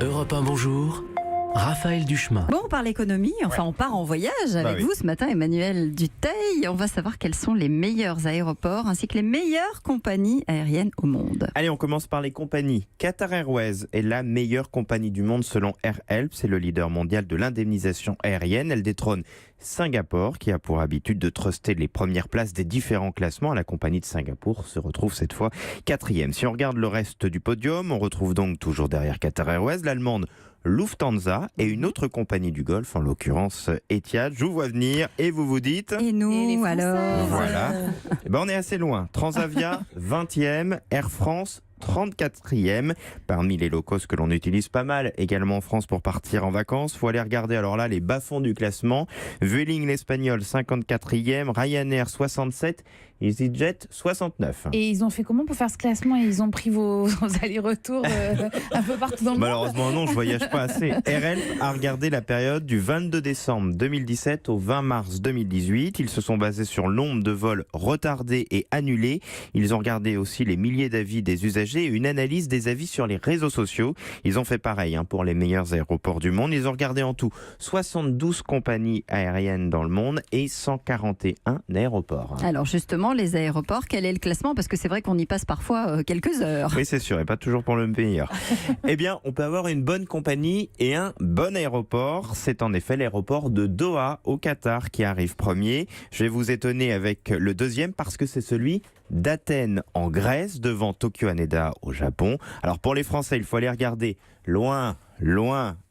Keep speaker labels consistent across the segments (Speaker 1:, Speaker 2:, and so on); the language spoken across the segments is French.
Speaker 1: Europe 1, bonjour. Raphaël Duchemin.
Speaker 2: Bon, on parle économie, on part en voyage avec vous ce matin, Emmanuel Dutheil. On va savoir quels sont les meilleurs aéroports ainsi que les meilleures compagnies aériennes au monde.
Speaker 3: Allez, on commence par les compagnies. Qatar Airways est la meilleure compagnie du monde selon AirHelp. C'est le leader mondial de l'indemnisation aérienne. Elle détrône Singapour, qui a pour habitude de truster les premières places des différents classements. La compagnie de Singapour se retrouve cette fois 4e. Si on regarde le reste du podium, on retrouve donc toujours derrière Qatar Airways l'allemande Lufthansa et une autre compagnie du Golfe, en l'occurrence Etihad. Je vous vois venir et vous vous dites...
Speaker 2: Et nous, alors
Speaker 3: Voilà. On est assez loin. Transavia, 20e. Air France, 34e. Parmi les low cost que l'on utilise pas mal également en France pour partir en vacances, faut aller regarder alors là les bas-fonds du classement. Vueling l'espagnol, 54e. Ryanair, 67. EasyJet, 69.
Speaker 4: Et ils ont fait comment pour faire ce classement? Ils ont pris vos allers-retours un peu partout dans le monde?
Speaker 3: Malheureusement non, je voyage pas assez. AirHelp a regardé la période du 22 décembre 2017 au 20 mars 2018. Ils se sont basés sur le nombre de vols retardés et annulés. Ils ont regardé aussi les milliers d'avis des usagers et une analyse des avis sur les réseaux sociaux. Ils ont fait pareil pour les meilleurs aéroports du monde. Ils ont regardé en tout 72 compagnies aériennes dans le monde et 141 aéroports.
Speaker 2: Alors justement, les aéroports, quel est le classement? Parce que c'est vrai qu'on y passe parfois quelques heures.
Speaker 3: Oui, c'est sûr, et pas toujours pour le meilleur. Eh bien, on peut avoir une bonne compagnie et un bon aéroport. C'est en effet l'aéroport de Doha, au Qatar, qui arrive premier. Je vais vous étonner avec le deuxième, parce que c'est celui d'Athènes, en Grèce, devant Tokyo Haneda, au Japon. Alors, pour les Français, il faut aller regarder loin,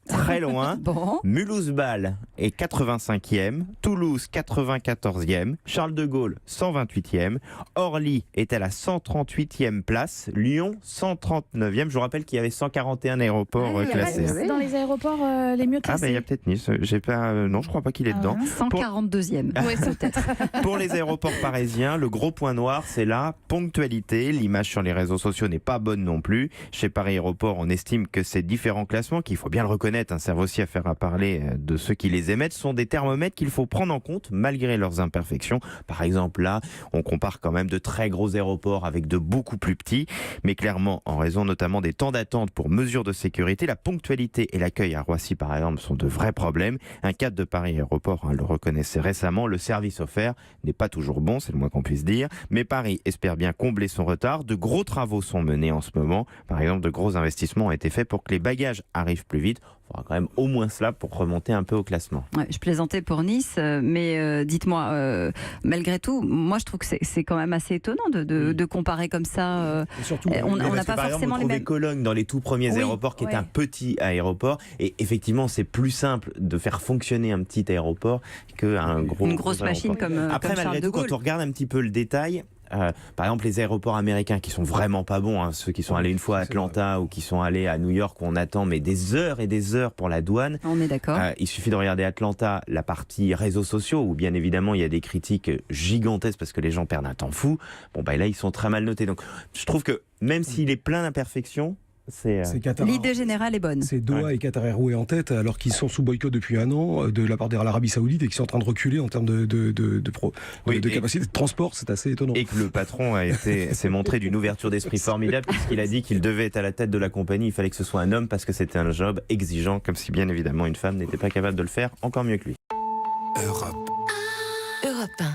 Speaker 3: très loin.
Speaker 2: Bon.
Speaker 3: Mulhouse-Bâle est 85e, Toulouse 94e, Charles de Gaulle 128e, Orly est à la 138e place, Lyon 139e. Je vous rappelle qu'il y avait 141 aéroports classés.
Speaker 4: C'est dans les aéroports les mieux classés.
Speaker 3: Il y a peut-être Nice. Non, je crois pas qu'il est dedans.
Speaker 2: 142e.
Speaker 4: Oui, peut-être.
Speaker 3: Pour les aéroports parisiens, le gros point noir, c'est la ponctualité. L'image sur les réseaux sociaux n'est pas bonne non plus. Chez Paris Aéroport, on estime que ces différents classements, qu'il faut bien le reconnaître, servent aussi à faire à parler de ceux qui les émettent, sont des thermomètres qu'il faut prendre en compte malgré leurs imperfections. Par exemple, là, on compare quand même de très gros aéroports avec de beaucoup plus petits, mais clairement, en raison notamment des temps d'attente pour mesures de sécurité, la ponctualité et l'accueil à Roissy, par exemple, sont de vrais problèmes. Un cadre de Paris Aéroport le reconnaissait récemment, le service offert n'est pas toujours bon, c'est le moins qu'on puisse dire, mais Paris espère bien combler son retard. De gros travaux sont menés en ce moment. Par exemple, de gros investissements ont été faits pour que les bagages arrivent plus vite. Il faudra quand même au moins cela pour remonter un peu au classement.
Speaker 2: Ouais, je plaisantais pour Nice, mais dites-moi, malgré tout, moi je trouve que c'est quand même assez étonnant de comparer comme ça.
Speaker 3: Surtout,
Speaker 2: on n'a pas forcément les mêmes.
Speaker 3: Cologne dans les tout premiers aéroports, qui est un petit aéroport, et effectivement c'est plus simple de faire fonctionner un petit aéroport qu'une grosse
Speaker 2: machine comme
Speaker 3: Après,
Speaker 2: comme
Speaker 3: malgré tout, quand on regarde un petit peu le détail, par exemple les aéroports américains qui sont vraiment pas bons, ceux qui sont allés une fois à Atlanta ou qui sont allés à New York, où on attend mais des heures et des heures pour la douane.
Speaker 2: On est d'accord.
Speaker 3: Il suffit de regarder Atlanta, la partie réseaux sociaux, où bien évidemment il y a des critiques gigantesques parce que les gens perdent un temps fou. Là ils sont très mal notés. Donc je trouve que même s'il est plein d'imperfections,
Speaker 2: l'idée générale est bonne.
Speaker 5: C'est Doha et Qatar Airways en tête, alors qu'ils sont sous boycott depuis un an de la part de l'Arabie Saoudite et qui sont en train de reculer en termes de capacité de transport. C'est assez étonnant.
Speaker 3: Et que le patron s'est montré d'une ouverture d'esprit formidable, puisqu'il a dit qu'il devait être à la tête de la compagnie. Il fallait que ce soit un homme parce que c'était un job exigeant, comme si bien évidemment une femme n'était pas capable de le faire encore mieux que lui.
Speaker 1: Europe 1.